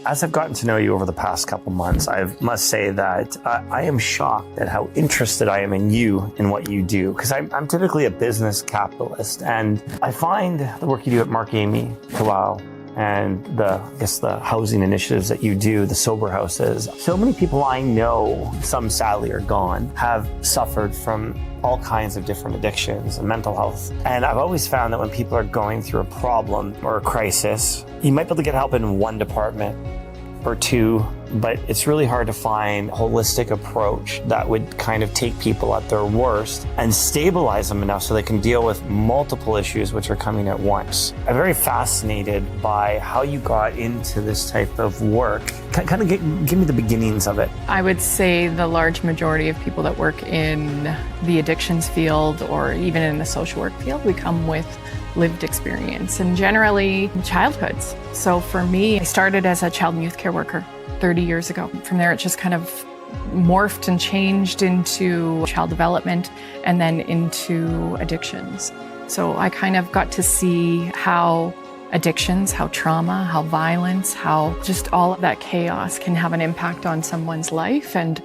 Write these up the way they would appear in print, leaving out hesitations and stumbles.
As I've gotten to know you over the past couple months, I must say that I am shocked at how interested I am in you and what you do, because I'm typically a business capitalist, and I find the work you do at Mark Amy, Tawâw, and the housing initiatives that you do, the sober houses. So many people I know, some sadly are gone, have suffered from all kinds of different addictions and mental health. And I've always found that when people are going through a problem or a crisis, you might be able to get help in one department or two, but it's really hard to find a holistic approach that would kind of take people at their worst and stabilize them enough so they can deal with multiple issues which are coming at once. I'm very fascinated by how you got into this type of work. Kind of give me the beginnings of it. I would say the large majority of people that work in the addictions field or even in the social work field, we come with lived experience and generally childhoods. So for me, I started as a child and youth care worker 30 years ago. From there, it just kind of morphed and changed into child development and then into addictions. So I kind of got to see how addictions, how trauma, how violence, how just all of that chaos can have an impact on someone's life and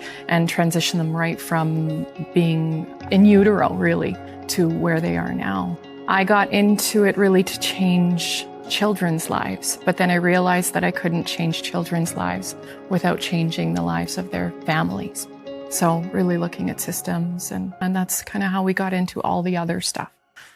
transition them right from being in utero, really, to where they are now. I got into it really to change children's lives, but then I realized that I couldn't change children's lives without changing the lives of their families. So really looking at systems, and that's kind of how we got into all the other stuff.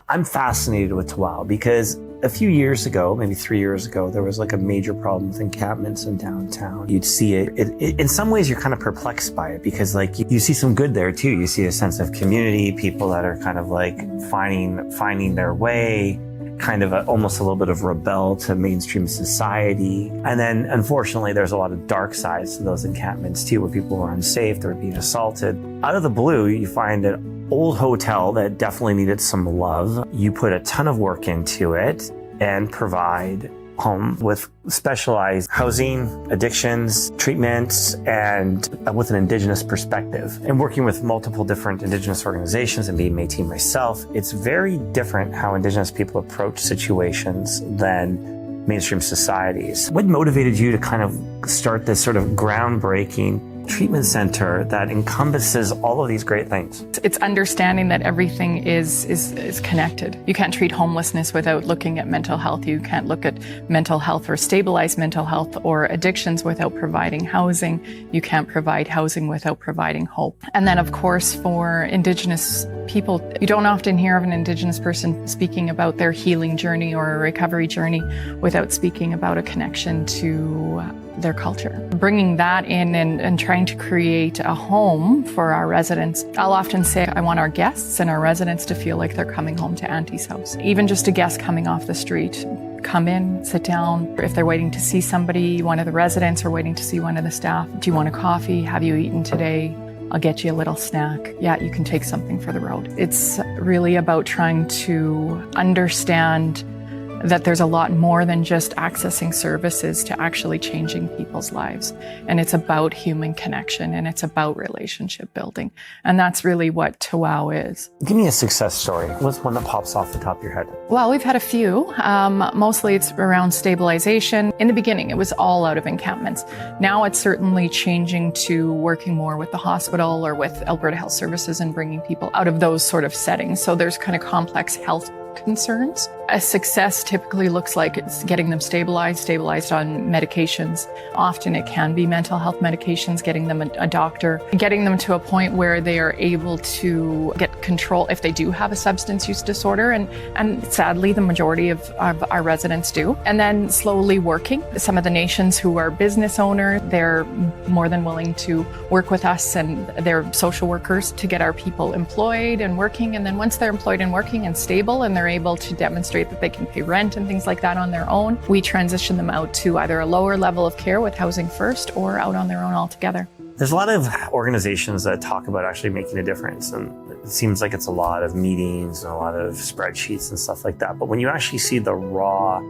I'm fascinated with Tawâw because a few years ago, maybe 3 years ago, there was like a major problem with encampments in downtown. You'd see it. In some ways, you're kind of perplexed by it because like you see some good there too. You see a sense of community, people that are kind of like finding their way, kind of almost a little bit of rebel to mainstream society. And then unfortunately, there's a lot of dark sides to those encampments too, where people were unsafe, they were being assaulted. Out of the blue, you find an old hotel that definitely needed some love. You put a ton of work into it and provide home with specialized housing, addictions, treatments, and with an Indigenous perspective. And working with multiple different Indigenous organizations and being Métis myself, it's very different how Indigenous people approach situations than mainstream societies. What motivated you to kind of start this sort of groundbreaking treatment center that encompasses all of these great things? It's understanding that everything is connected. You can't treat homelessness without looking at mental health. You can't look at mental health or stabilize mental health or addictions without providing housing. You can't provide housing without providing hope. And then, of course, for Indigenous people, you don't often hear of an Indigenous person speaking about their healing journey or a recovery journey without speaking about a connection to their culture. Bringing that in and trying to create a home for our residents. I'll often say I want our guests and our residents to feel like they're coming home to Auntie's house. Even just a guest coming off the street, come in, sit down. If they're waiting to see somebody, one of the residents, or waiting to see one of the staff, do you want a coffee? Have you eaten today? I'll get you a little snack. Yeah, you can take something for the road. It's really about trying to understand that there's a lot more than just accessing services to actually changing people's lives. And it's about human connection and it's about relationship building. And that's really what Tawâw is. Give me a success story. What's one that pops off the top of your head? Well, we've had a few. Mostly it's around stabilization. In the beginning, it was all out of encampments. Now it's certainly changing to working more with the hospital or with Alberta Health Services and bringing people out of those sort of settings. So there's kind of complex health concerns. A success typically looks like it's getting them stabilized on medications. Often it can be mental health medications, getting them a doctor, getting them to a point where they are able to get control if they do have a substance use disorder. And sadly, the majority of our residents do. And then slowly working. Some of the nations who are business owners, they're more than willing to work with us and their social workers to get our people employed and working. And then once they're employed and working and stable and they're able to demonstrate that they can pay rent and things like that on their own, we transition them out to either a lower level of care with housing first or out on their own altogether. There's a lot of organizations that talk about actually making a difference, and it seems like it's a lot of meetings and a lot of spreadsheets and stuff like that. But when you actually see the raw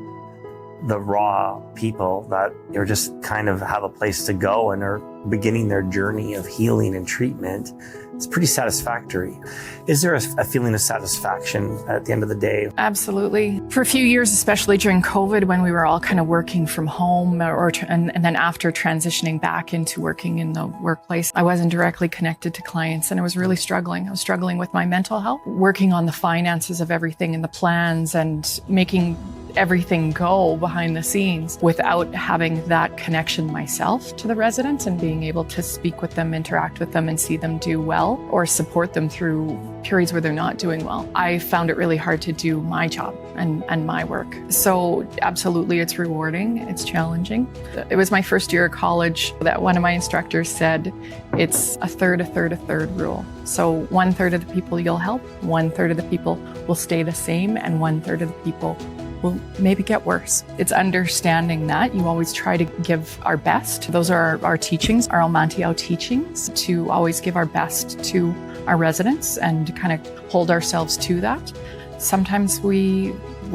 the raw people that are just kind of have a place to go and are beginning their journey of healing and treatment, it's pretty satisfactory. Is there a feeling of satisfaction at the end of the day? Absolutely. For a few years, especially during COVID, when we were all kind of working from home and then after transitioning back into working in the workplace, I wasn't directly connected to clients and I was really struggling. I was struggling with my mental health, working on the finances of everything and the plans and making everything go behind the scenes without having that connection myself to the residents and being able to speak with them, interact with them and see them do well or support them through periods where they're not doing well. I found it really hard to do my job and my work. So absolutely it's rewarding, it's challenging. It was my first year of college that one of my instructors said it's a third rule. So 1/3 of the people you'll help, 1/3 of the people will stay the same and 1/3 of the people will maybe get worse. It's understanding that you always try to give our best. Those are our teachings, our Auntie teachings, to always give our best to our residents and kind of hold ourselves to that. Sometimes we're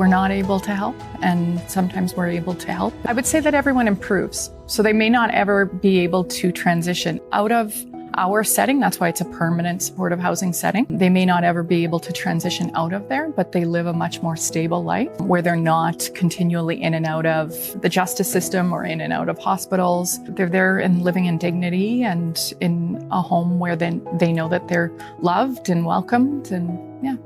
not able to help and sometimes we're able to help. I would say that everyone improves. So they may not ever be able to transition out of our setting. That's why it's a permanent supportive housing setting. They may not ever be able to transition out of there, but they live a much more stable life where they're not continually in and out of the justice system or in and out of hospitals. They're there and living in dignity and in a home where they know that they're loved and welcomed and yeah.